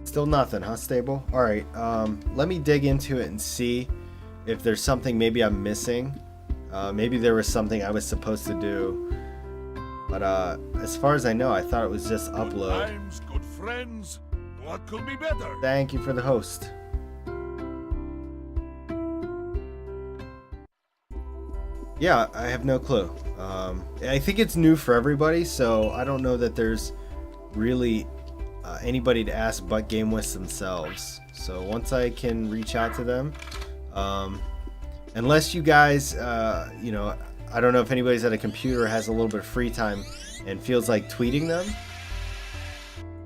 Still nothing, huh, Stable? Alright, let me dig into it and see if there's something maybe I'm missing. Maybe there was something I was supposed to do. But as far as I know, I thought it was just upload. Good times, good friends. What could be better? Thank you for the host. Yeah, I have no clue. I think it's new for everybody, so I don't know that there's really anybody to ask but GameWest themselves. So once I can reach out to them, unless you guys, you know, I don't know if anybody's at a computer, has a little bit of free time and feels like tweeting them,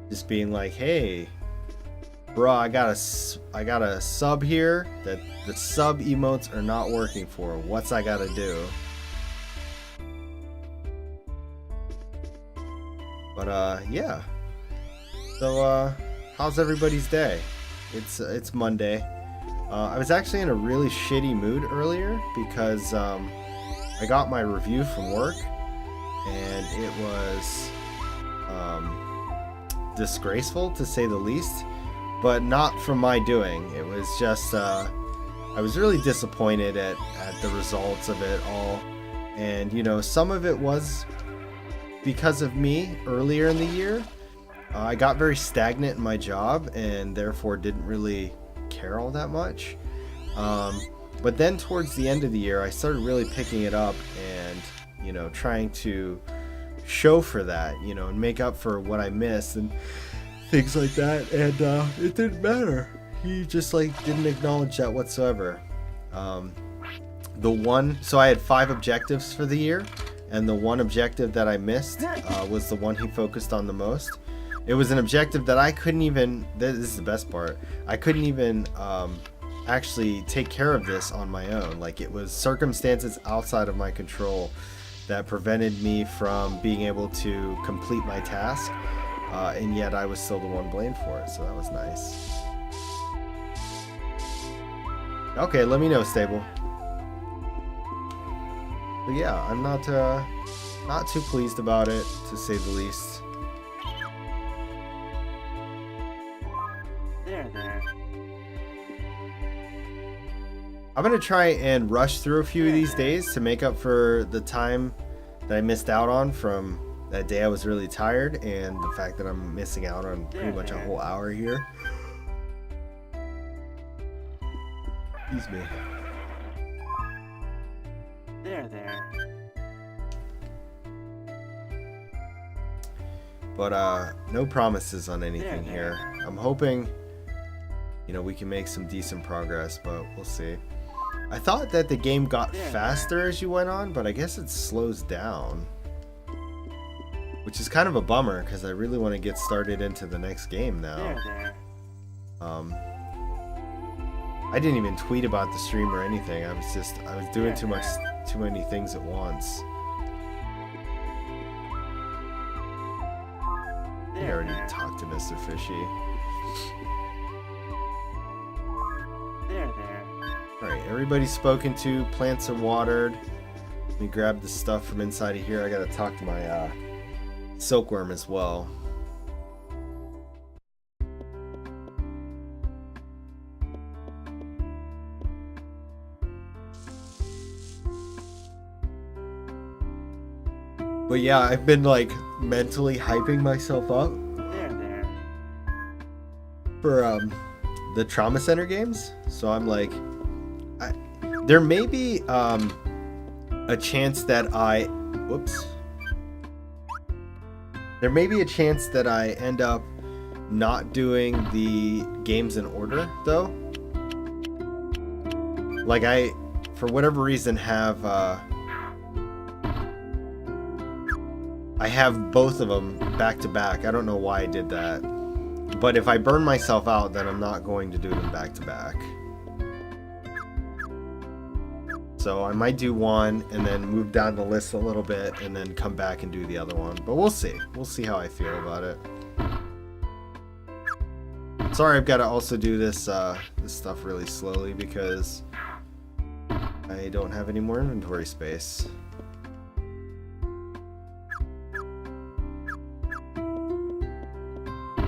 just being like, hey, bro, I got a sub here that the sub emotes are not working for. What's I gotta do? But yeah. So how's everybody's day? It's Monday. I was actually in a really shitty mood earlier because I got my review from work and it was disgraceful to say the least. But not from my doing. It was just, I was really disappointed at the results of it all. And, you know, some of it was because of me earlier in the year. I got very stagnant in my job and therefore didn't really care all that much. But then towards the end of the year, I started really picking it up and, you know, trying to show for that, you know, and make up for what I missed. And things like that, and it didn't matter. He just like didn't acknowledge that whatsoever. So I had 5 objectives for the year, and the one objective that I missed was the one he focused on the most. It was an objective that I couldn't even, this is the best part, I couldn't even actually take care of this on my own. Like, it was circumstances outside of my control that prevented me from being able to complete my task. And yet I was still the one blamed for it, so that was nice. Okay, let me know, Stable. But yeah, I'm not too pleased about it, to say the least. There. I'm gonna try and rush through a few of these days to make up for the time that I missed out on from that day I was really tired, and the fact that I'm missing out on pretty much a whole hour here. Excuse me. There. But no promises on anything here. I'm hoping, you know, we can make some decent progress, but we'll see. I thought that the game got faster as you went on, but I guess it slows down. Which is kind of a bummer, because I really want to get started into the next game now. I didn't even tweet about the stream or anything. I was doing too many things at once. I already talked to Mr. Fishy. There. Alright, everybody's spoken to, plants are watered. Let me grab the stuff from inside of here. I gotta talk to my silkworm as well. But yeah, I've been like mentally hyping myself up There. for the Trauma Center games. So I'm like, there may be a chance that there may be a chance that I end up not doing the games in order, though. Like, I, for whatever reason, have I have both of them back to back. I don't know why I did that. But if I burn myself out, then I'm not going to do them back to back. So I might do one and then move down the list a little bit and then come back and do the other one. But we'll see. We'll see how I feel about it. Sorry, I've got to also do this this stuff really slowly because I don't have any more inventory space.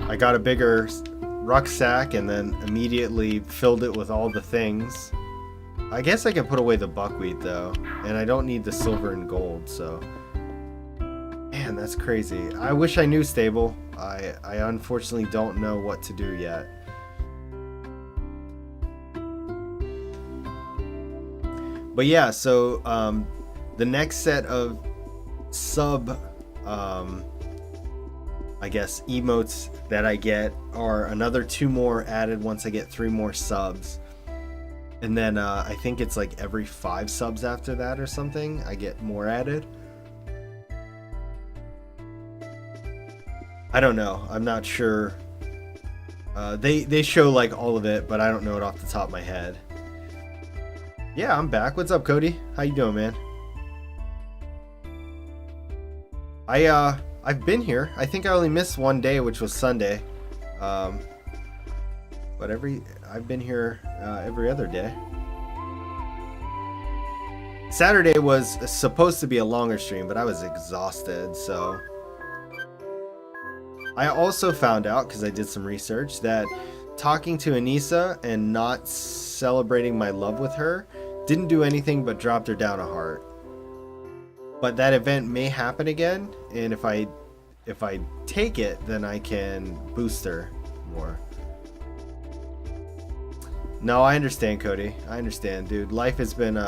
I got a bigger rucksack and then immediately filled it with all the things. I guess I can put away the buckwheat though, and I don't need the silver and gold, so. Man, that's crazy. I wish I knew, Stable. I unfortunately don't know what to do yet. But yeah, so the next set of sub, I guess, emotes that I get are another 2 more added once I get 3 more subs. And then I think it's like every 5 subs after that or something, I get more added. I don't know. I'm not sure. They show like all of it, but I don't know it off the top of my head. Yeah, I'm back. What's up, Cody? How you doing, man? I've been here. I think I only missed one day, which was Sunday. But I've been here every other day. Saturday was supposed to be a longer stream, but I was exhausted, so. I also found out, because I did some research, that talking to Anissa and not celebrating my love with her didn't do anything but dropped her down a heart. But that event may happen again, and if I take it, then I can boost her more. No, I understand, Cody. I understand, dude. Life has been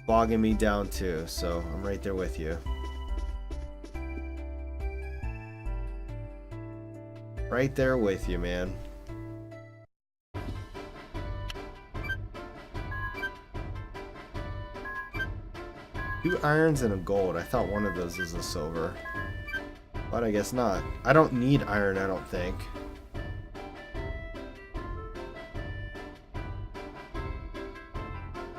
bogging me down too, so I'm right there with you. Right there with you, man. 2 irons and a gold. I thought one of those was a silver. But I guess not. I don't need iron, I don't think.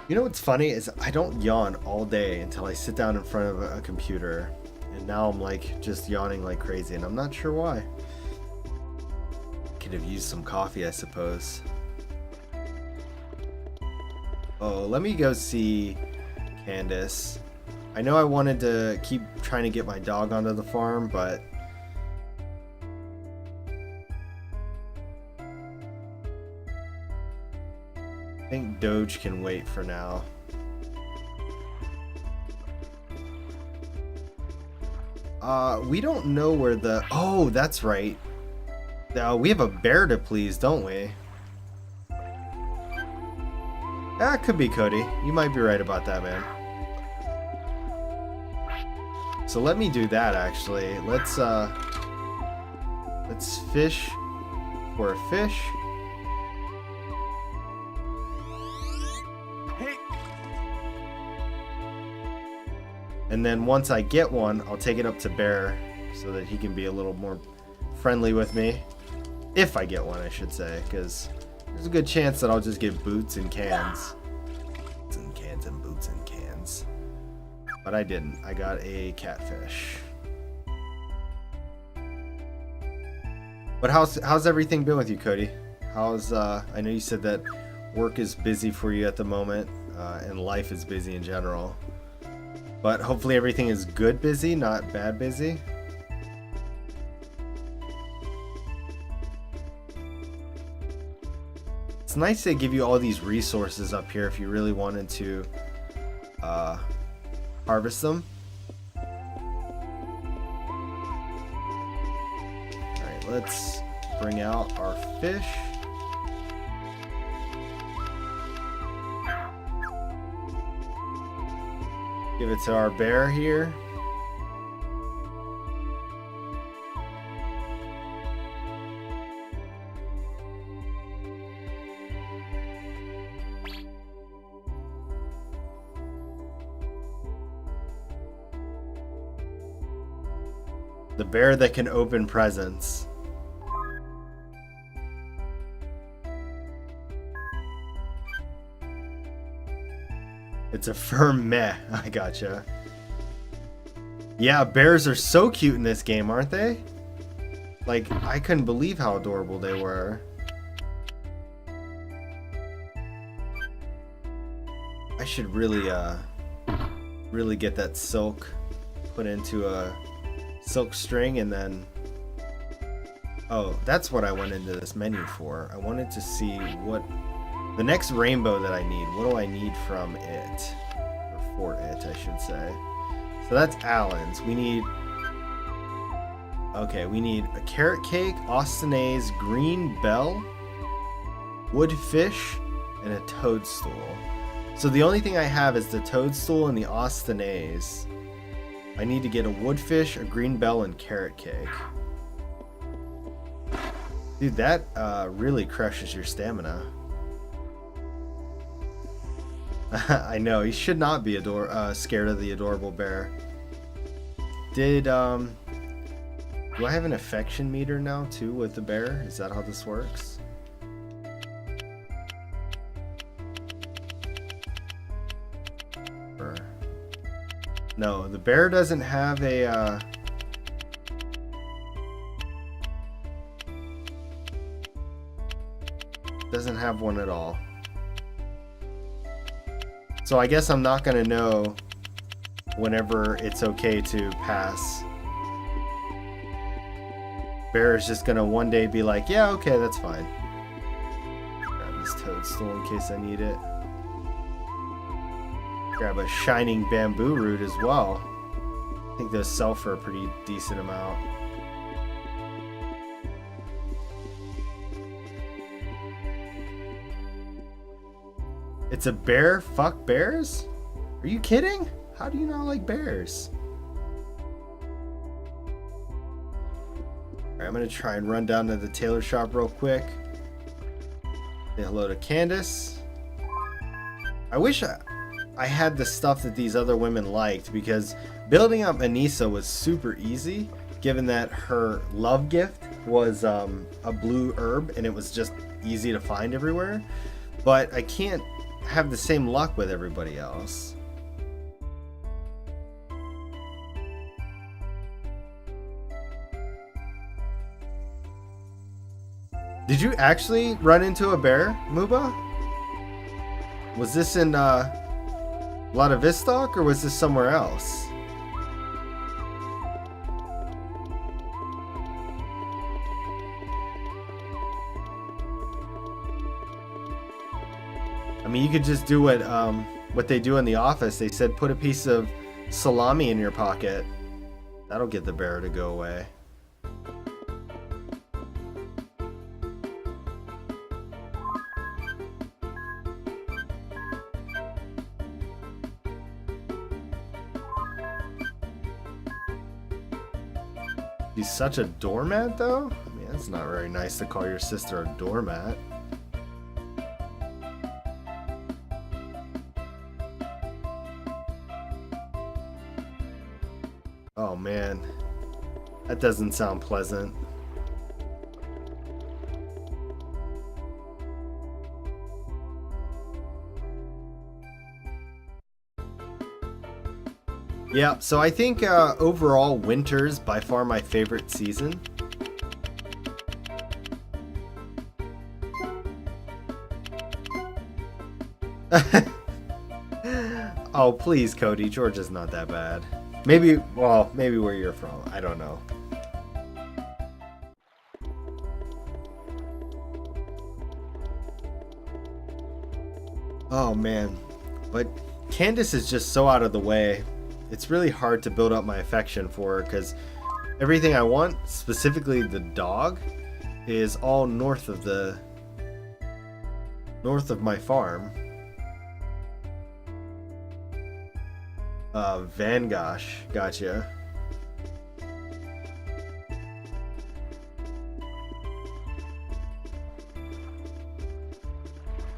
You know what's funny is I don't yawn all day until I sit down in front of a computer. And now I'm like just yawning like crazy and I'm not sure why. Could have used some coffee, I suppose. Oh, let me go see Candace. I know I wanted to keep trying to get my dog onto the farm, but I think Doge can wait for now. We don't know where the... Oh, that's right. We have a bear to please, don't we? That could be Cody. You might be right about that, man. So let me do that, actually. Let's fish for a fish. Hey. And then once I get one, I'll take it up to Bear so that he can be a little more friendly with me. If I get one, I should say, because there's a good chance that I'll just get boots and cans. Boots and cans and boots and cans. But I didn't. I got a catfish. But how's everything been with you, Cody? How's I know you said that work is busy for you at the moment, and life is busy in general. But hopefully everything is good busy, not bad busy. It's nice to give you all these resources up here if you really wanted to harvest them. Alright, let's bring out our fish. Give it to our bear here. The bear that can open presents. It's a firm meh. I gotcha. Yeah, bears are so cute in this game, aren't they? Like, I couldn't believe how adorable they were. I should really get that silk put into a silk string and then Oh, that's what I went into this menu for. I wanted to see what the next rainbow that I need. What do I need from it? Or for it, I should say. So that's Alan's. We need... Okay, we need a carrot cake, Austinese, green bell, wood fish, and a toadstool. So the only thing I have is the toadstool and the Austinese. I need to get a wood fish, a green bell, and carrot cake. Dude, that really crushes your stamina. I know, he should not be scared of the adorable bear. Do I have an affection meter now too with the bear? Is that how this works? No, the bear doesn't have a doesn't have one at all. So I guess I'm not gonna know whenever it's okay to pass. Bear is just gonna one day be like, yeah, okay, that's fine. Grab this toadstool in case I need it. Grab a shining bamboo root as well. I think those sell for a pretty decent amount. It's a bear? Fuck bears? Are you kidding? How do you not like bears? Alright, I'm gonna try and run down to the tailor shop real quick. Say hello to Candace. I wish I had the stuff that these other women liked, because building up Anissa was super easy, given that her love gift was a blue herb and it was just easy to find everywhere. But I can't have the same luck with everybody else. Did you actually run into a bear, Muba? Was this in Vladivostok or was this somewhere else? I mean, you could just do what they do in the office. They said put a piece of salami in your pocket. That'll get the bear to go away. He's such a doormat, though? I mean, that's not very nice to call your sister a doormat. Oh, man. That doesn't sound pleasant. Yeah, so I think overall winter's by far my favorite season. Oh, please, Cody. Georgia's not that bad. Maybe where you're from. I don't know. Oh, man. But Candace is just so out of the way. It's really hard to build up my affection for her because everything I want, specifically the dog, is all north of my farm. Vangosh, gotcha.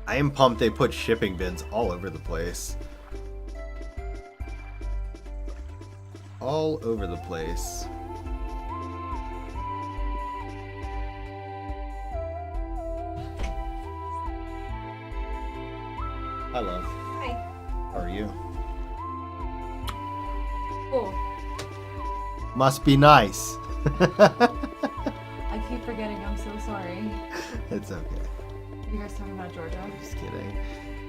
I am pumped they put shipping bins all over the place. All over the place. Hi, love. Hi. How are you? Cool. Must be nice. I keep forgetting. I'm so sorry. It's okay. You guys talking about Georgia? Just kidding.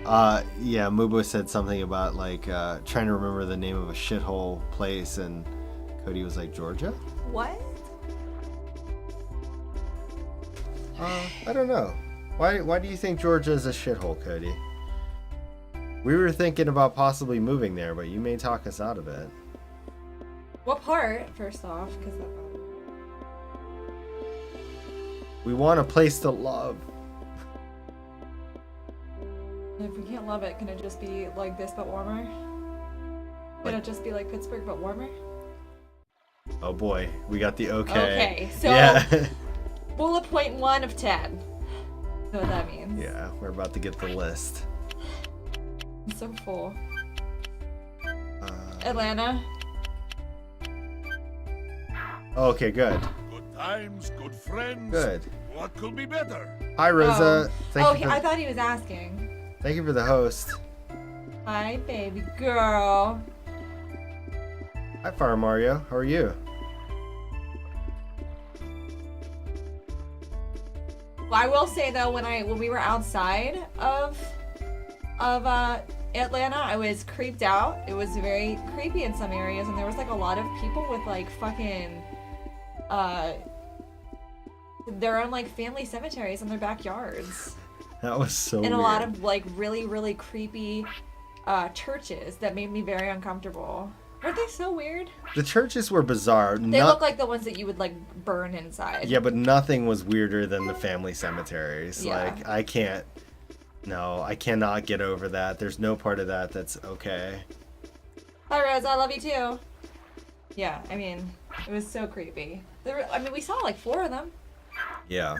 Yeah, Mubo said something about like trying to remember the name of a shithole place, and Cody was like, Georgia? What? I don't know. Why do you think Georgia's a shithole, Cody? We were thinking about possibly moving there, but you may talk us out of it. What part, first off? Because We want a place to love. if we can't love it, can it just be like this but warmer? Can it just be like Pittsburgh but warmer? Oh boy, we got the okay. Okay, so Yeah. bullet point 1 of 10. You know what that means? Yeah, we're about to get the list. I'm so full. Uh, Atlanta. okay, good. Good times, good friends. Good. What could be better? Hi, Rosa. I thought he was asking. Thank you for the host. Hi, baby girl. Hi, Fire Mario. How are you? Well, I will say though, when we were outside of Atlanta, I was creeped out. It was very creepy in some areas, and there was like a lot of people with like fucking their own like family cemeteries in their backyards. That was so And weird. a lot of like really, really creepy churches that made me very uncomfortable. Weren't they so weird? The churches were bizarre. They look like the ones that you would like burn inside. Yeah, but nothing was weirder than the family cemeteries. Yeah. Like, I cannot get over that. There's no part of that that's okay. Hi, Rose. I love you too. Yeah, I mean, it was so creepy. We saw like 4 of them. Yeah.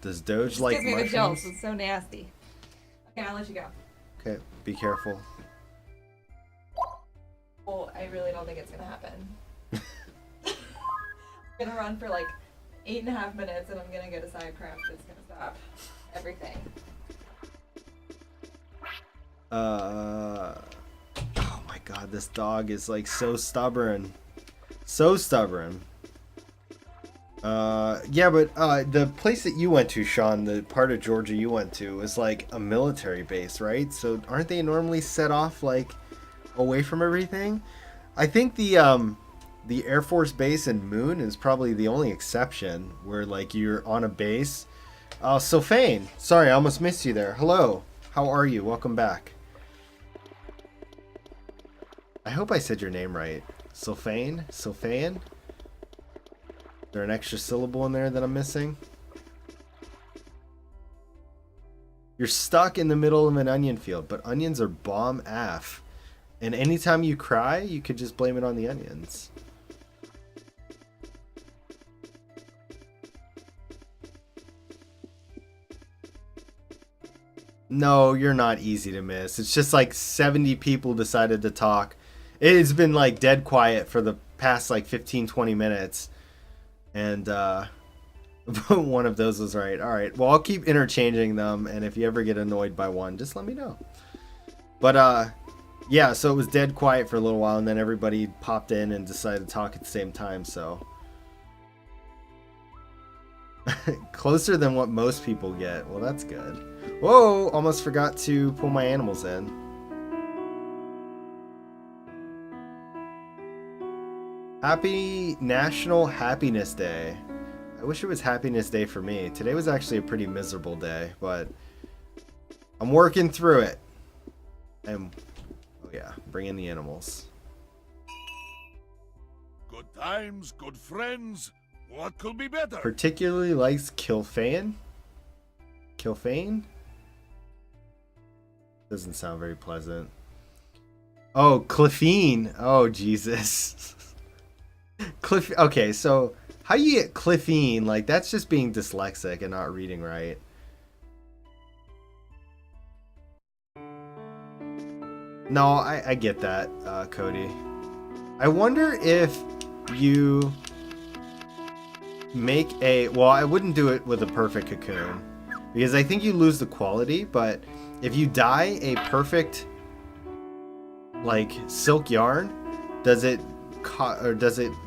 Does Doge like Gives me the mushrooms? chills. It's so nasty. Okay, I'll let you go. Okay, be careful. Well, I really don't think it's gonna happen. I'm gonna run for like 8.5 minutes, and I'm gonna get a side cramp that's gonna stop everything. Oh my god, this dog is like so stubborn. So stubborn. Yeah, but the place that you went to, Sean, the part of Georgia you went to, is like a military base, right? So aren't they normally set off like away from everything? I think the Air Force base in Moon is probably the only exception where like you're on a base. Sylphane, sorry, I almost missed you there. Hello, how are you? Welcome back. I hope I said your name right. Sylphane? Sylphane? Is there an extra syllable in there that I'm missing? You're stuck in the middle of an onion field, but onions are bomb af. And anytime you cry, you could just blame it on the onions. No, you're not easy to miss. It's just like 70 people decided to talk. It's been like dead quiet for the past like 15-20 minutes. And one of those was right. Alright, well, I'll keep interchanging them. And if you ever get annoyed by one, just let me know. But yeah, so it was dead quiet for a little while. And then everybody popped in and decided to talk at the same time. So closer than what most people get. Well, that's good. Whoa, almost forgot to pull my animals in. Happy National Happiness Day. I wish it was Happiness Day for me. Today was actually a pretty miserable day, but I'm working through it. And, oh yeah, bring in the animals. Good times, good friends. What could be better? Particularly likes Kilfane. Kilfane? Doesn't sound very pleasant. Oh, Cliffine. Oh, Jesus. Cliff. Okay, so how you get Cliffine? Like, that's just being dyslexic and not reading right. No, I get that, Cody. I wonder if you make a... Well, I wouldn't do it with a perfect cocoon, because I think you lose the quality, but if you dye a perfect, like, silk yarn, does it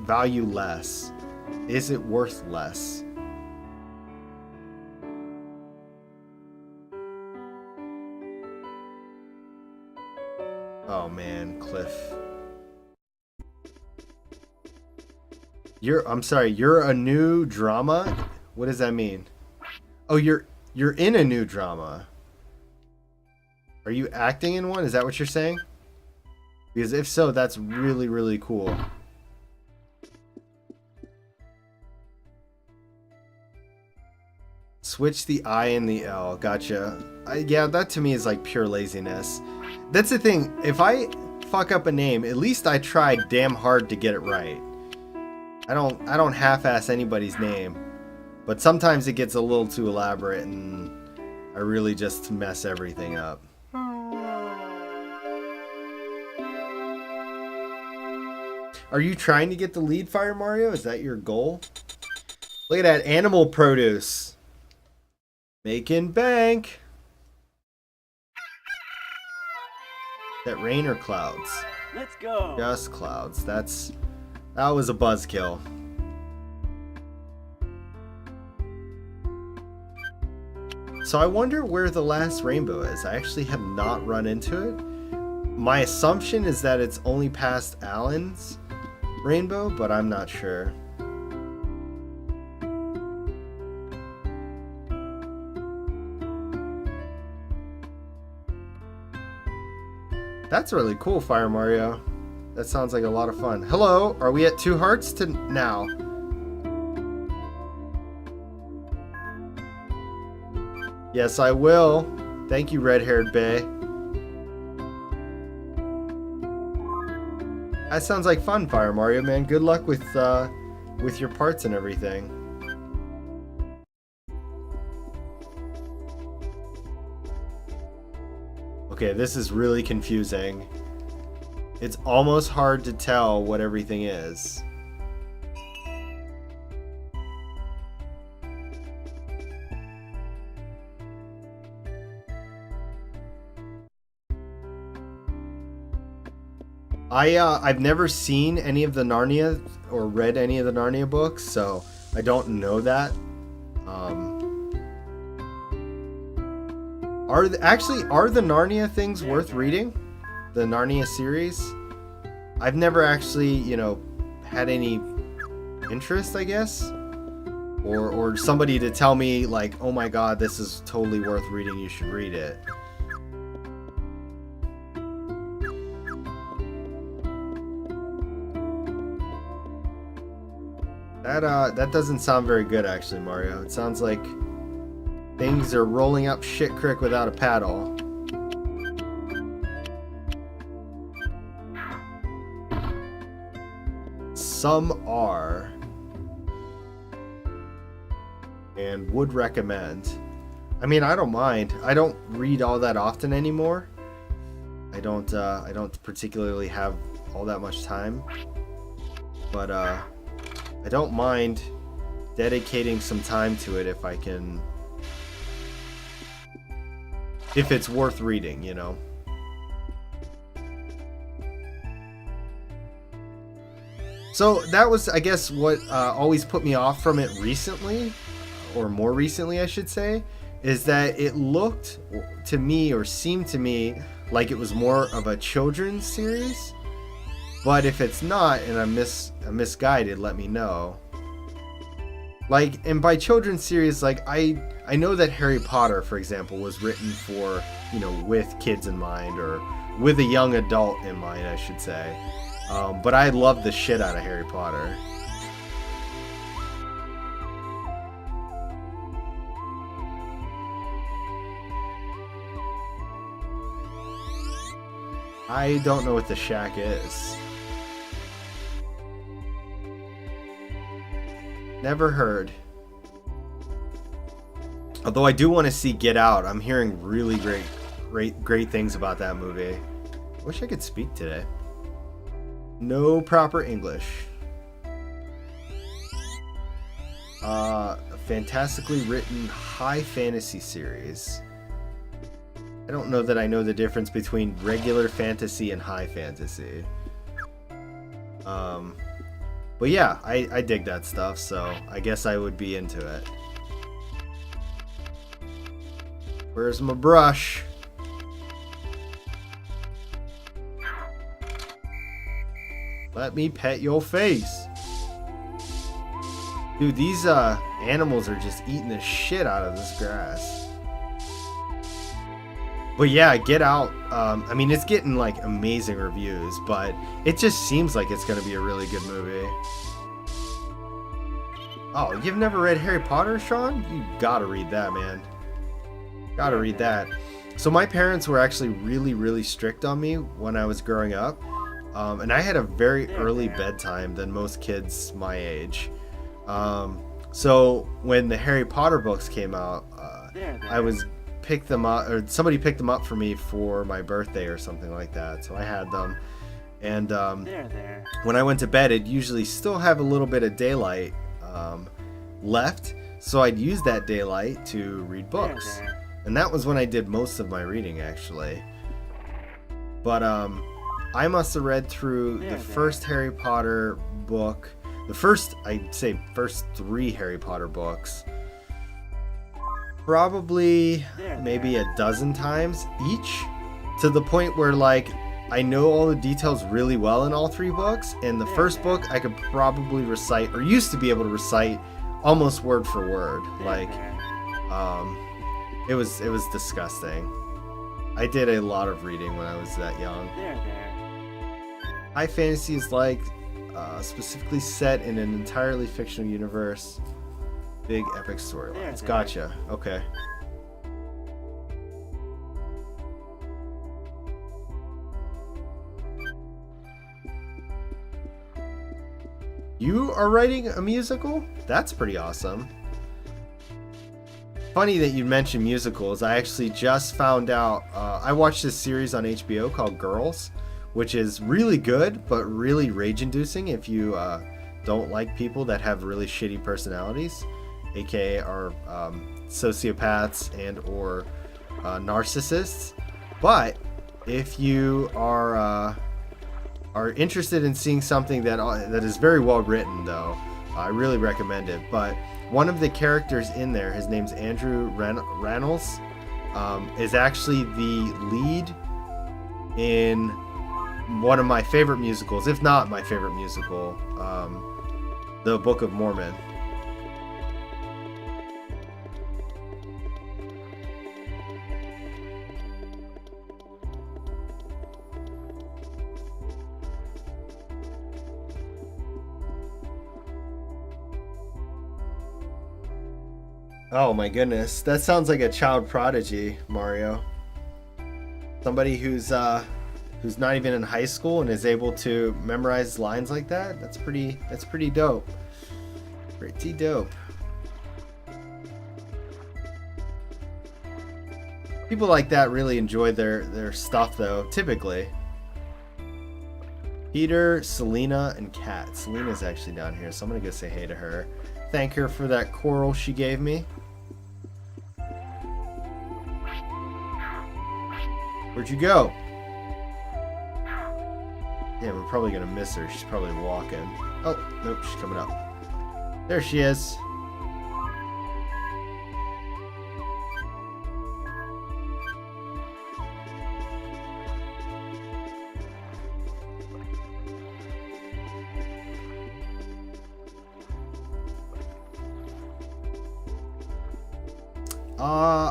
value less? Is it worth less? Oh man, Cliff. I'm sorry, you're a new drama What does that mean? Oh, you're in a new drama. Are you acting in one? Is that what you're saying? Because if so, that's really, really cool. Switch the I and the L. Gotcha. Yeah, that to me is like pure laziness. That's the thing. If I fuck up a name, at least I tried damn hard to get it right. I don't half-ass anybody's name. But sometimes it gets a little too elaborate and I really just mess everything up. Are you trying to get the lead, Fire Mario? Is that your goal? Look at that animal produce. Making bank. That rain or clouds? Let's go. Just clouds. That was a buzzkill. So I wonder where the last rainbow is. I actually have not run into it. My assumption is that it's only past Alan's rainbow, but I'm not sure. That's really cool, Fire Mario. That sounds like a lot of fun. Hello, are we at 2 hearts to now? Yes, I will. Thank you, red-haired bae. That sounds like fun, Fire Mario, man. Good luck with your parts and everything. Okay, this is really confusing. It's almost hard to tell what everything is. I've never seen any of the Narnia or read any of the Narnia books, so I don't know that. Are the Narnia things worth reading? The Narnia series? I've never actually, had any interest, I guess. Or somebody to tell me like, oh my god, this is totally worth reading, you should read it. That doesn't sound very good, actually, Mario. It sounds like things are rolling up shit creek without a paddle. Some are, and would recommend. I mean, I don't mind. I don't read all that often anymore. I don't particularly have all that much time, but I don't mind dedicating some time to it if I can, if it's worth reading, So that was, I guess, what always put me off from it recently, or more recently, I should say, is that it looked to me, or seemed to me, like it was more of a children's series. But if it's not, and I'm misguided, let me know. Like, and by children's series, like, I know that Harry Potter, for example, was written for, with kids in mind, or with a young adult in mind, I should say. But I love the shit out of Harry Potter. I don't know what the shack is. Never heard. Although I do want to see Get Out. I'm hearing really great things about that movie. Wish I could speak today. No proper English. A fantastically written high fantasy series. I don't know that I know the difference between regular fantasy and high fantasy. But yeah, I dig that stuff, so I guess I would be into it. Where's my brush? Let me pet your face. Dude, these animals are just eating the shit out of this grass. But yeah, Get Out, I mean, it's getting like amazing reviews, but it just seems like it's going to be a really good movie. Oh, you've never read Harry Potter, Sean? You gotta read that, man. Gotta read that. So my parents were actually really, really strict on me when I was growing up. And I had a very early bedtime than most kids my age. So when the Harry Potter books came out, I was picked them up, or somebody picked them up for me for my birthday or something like that. So I had them, and when I went to bed, it'd usually still have a little bit of daylight left. So I'd use that daylight to read books, and that was when I did most of my reading, actually. But I must have read through the first Harry Potter book. I'd say first 3 Harry Potter books, probably maybe a dozen times each, to the point where like I know all the details really well in all 3 books. And the first book I could probably recite, or used to be able to recite, almost word for word. Like it was disgusting. I did a lot of reading when I was that young. High fantasy is like specifically set in an entirely fictional universe. Big epic storylines. Gotcha. Okay. You are writing a musical? That's pretty awesome. Funny that you mentioned musicals. I actually just found out, I watched this series on HBO called Girls, which is really good, but really rage-inducing if you don't like people that have really shitty personalities, aka are sociopaths and or narcissists. But if you are interested in seeing something that is very well written, though, I really recommend it. But one of the characters in there, his name's Andrew Rannells, is actually the lead in one of my favorite musicals, if not my favorite musical, the Book of Mormon. Oh my goodness, that sounds like a child prodigy, Mario. Somebody who's not even in high school and is able to memorize lines like that. That's pretty dope. Pretty dope. People like that really enjoy their stuff, though, typically. Peter, Selena, and Kat. Selena's actually down here, so I'm gonna go say hey to her. Thank her for that coral she gave me. Where'd you go? Yeah, we're probably gonna miss her. She's probably walking. Oh, nope, she's coming up. There she is.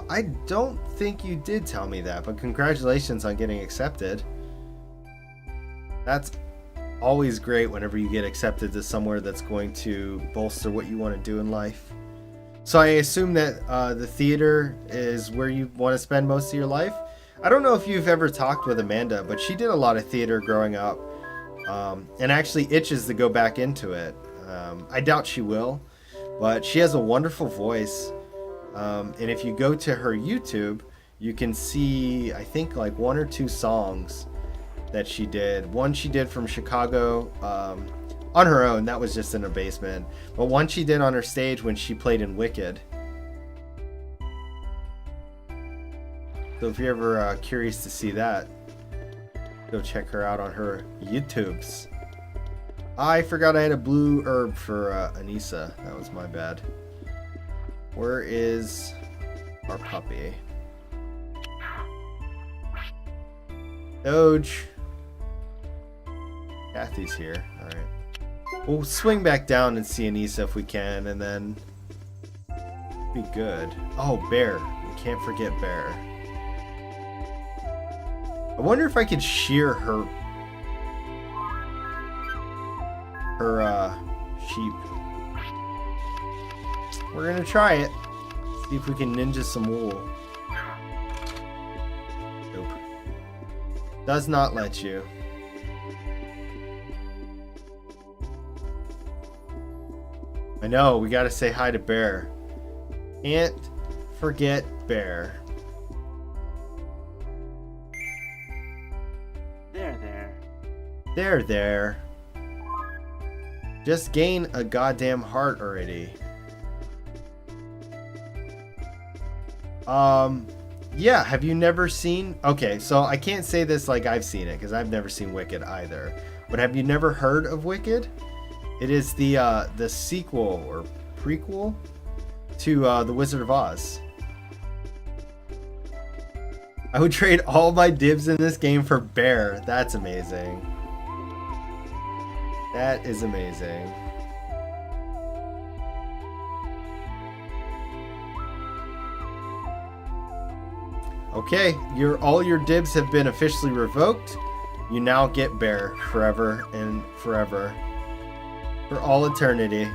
I don't think you did tell me that, but congratulations on getting accepted. That's always great whenever you get accepted to somewhere that's going to bolster what you want to do in life. So I assume that the theater is where you want to spend most of your life. I don't know if you've ever talked with Amanda, but she did a lot of theater growing up, and actually itches to go back into it. I doubt she will, but she has a wonderful voice. And if you go to her YouTube, you can see, I think, like 1 or 2 songs that she did. One she did from Chicago on her own. That was just in her basement. But one she did on her stage when she played in Wicked. So if you're ever curious to see that, go check her out on her YouTubes. I forgot I had a blue herb for Anissa. That was my bad. Where is our puppy? Doge. Kathy's here. Alright. We'll swing back down and see Anissa if we can, and then be good. Oh, Bear. We can't forget Bear. I wonder if I could shear her sheep. We're gonna try it. See if we can ninja some wool. Nope. Does not let you. I know, we gotta say hi to Bear. Can't forget Bear. There. Just gain a goddamn heart already. Yeah, have you never seen... Okay, so I can't say this like I've seen it, because I've never seen Wicked either. But have you never heard of Wicked? It is the sequel, or prequel, to The Wizard of Oz. I would trade all my dibs in this game for Bear. That's amazing. That is amazing. Okay, all your dibs have been officially revoked. You now get Bear forever and forever. For all eternity.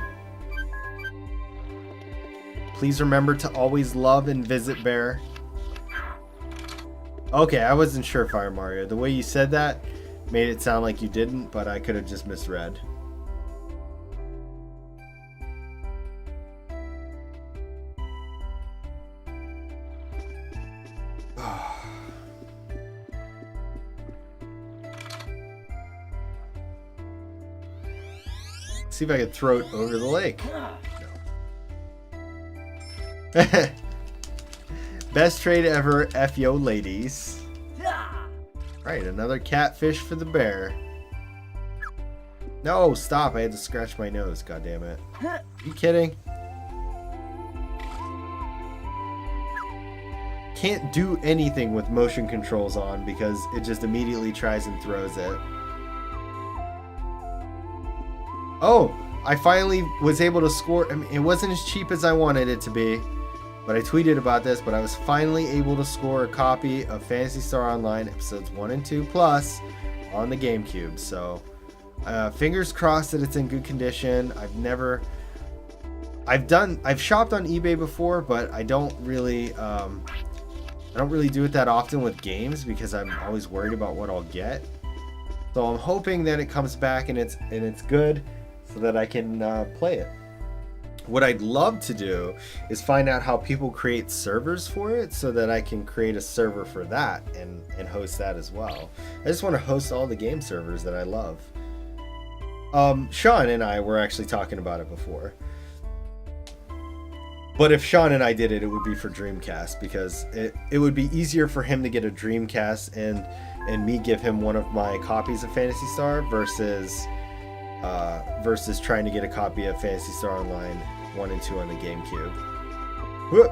Please remember to always love and visit Bear. Okay, I wasn't sure, Fire Mario. The way you said that made it sound like you didn't, but I could have just misread. See if I can throw it over the lake. No. Best trade ever, F yo ladies. Right, another catfish for the bear. No, stop, I had to scratch my nose, god damn it. Are you kidding? Can't do anything with motion controls on because it just immediately tries and throws it. Oh, I finally was able to score. I mean, it wasn't as cheap as I wanted it to be, but I tweeted about this, but I was finally able to score a copy of Phantasy Star Online episodes 1 and 2 plus on the GameCube. So fingers crossed that it's in good condition. I've shopped on eBay before, but I don't really do it that often with games because I'm always worried about what I'll get. So I'm hoping that it comes back and it's good, so that I can play it. What I'd love to do is find out how people create servers for it so that I can create a server for that and host that as well. I just want to host all the game servers that I love. Sean and I were actually talking about it before. But if Sean and I did it, it would be for Dreamcast because it would be easier for him to get a Dreamcast and me give him one of my copies of Phantasy Star versus trying to get a copy of Phantasy Star Online 1 and 2 on the GameCube. Whoop.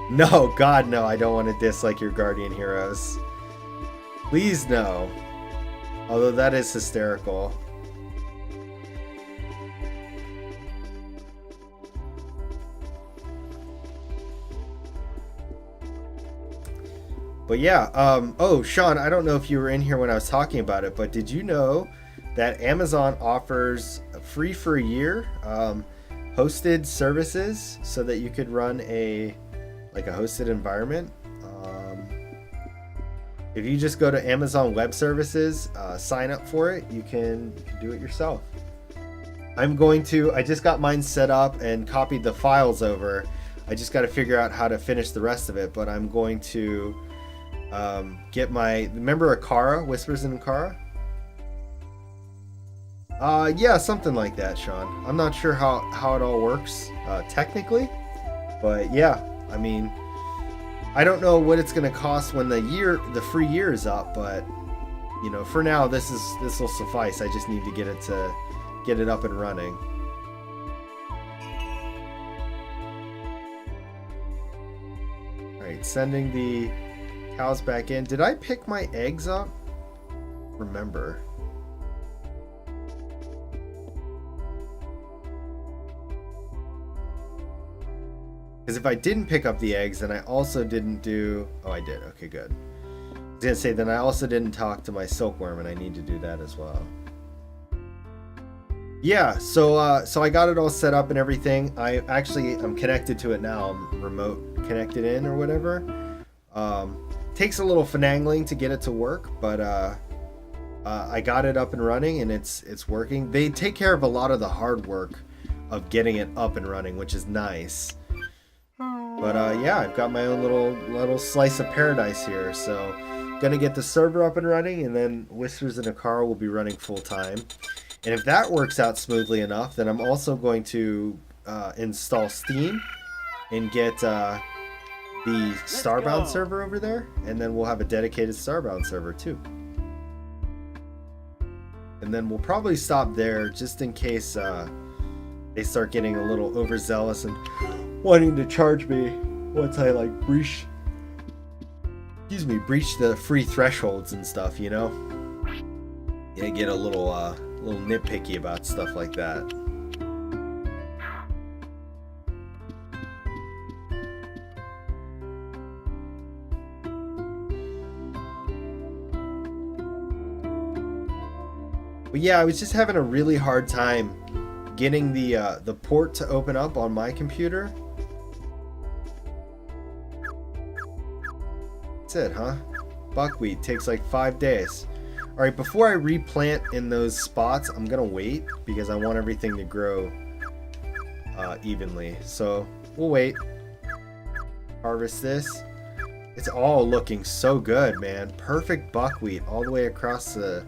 No, God, no, I don't want to dislike your Guardian Heroes. Please, no. Although that is hysterical. But yeah, oh, Sean, I don't know if you were in here when I was talking about it, but did you know that Amazon offers free for a year hosted services so that you could run a hosted environment? If you just go to Amazon Web Services, sign up for it, you can do it yourself. I just got mine set up and copied the files over. I just got to figure out how to finish the rest of it, but I'm going to remember Akara, Whispers in Akara? Yeah, something like that, Sean. I'm not sure how it all works technically, but yeah, I mean, I don't know what it's going to cost when the free year is up, but you know, for now this will suffice. I just need to get it up and running. All right, sending the cows back in. Did I pick my eggs up? Remember. Because if I didn't pick up the eggs, then I also didn't do... Oh, I did. Okay, good. I was going to say, then I also didn't talk to my silkworm, and I need to do that as well. Yeah, so I got it all set up and everything. I'm connected to it now. I'm remote connected in or whatever. Takes a little finagling to get it to work, but I got it up and running, and it's working. They take care of a lot of the hard work of getting it up and running, which is nice. But yeah, I've got my own little slice of paradise here. So gonna get the server up and running, and then Whispers in a Car will be running full time. And if that works out smoothly enough, then I'm also going to install Steam and get the Starbound server over there, and then we'll have a dedicated Starbound server too. And then we'll probably stop there just in case they start getting a little overzealous and wanting to charge me once I like breach the free thresholds and stuff, you know? Yeah, get a little nitpicky about stuff like that. But yeah, I was just having a really hard time getting the port to open up on my computer. That's it, huh? Buckwheat takes like 5 days. Alright, before I replant in those spots, I'm gonna wait because I want everything to grow evenly. So we'll wait. Harvest this. It's all looking so good, man. Perfect buckwheat all the way across the...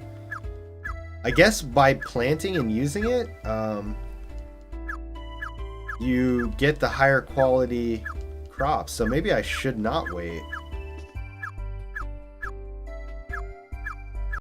I guess by planting and using it, you get the higher quality crops. So maybe I should not wait.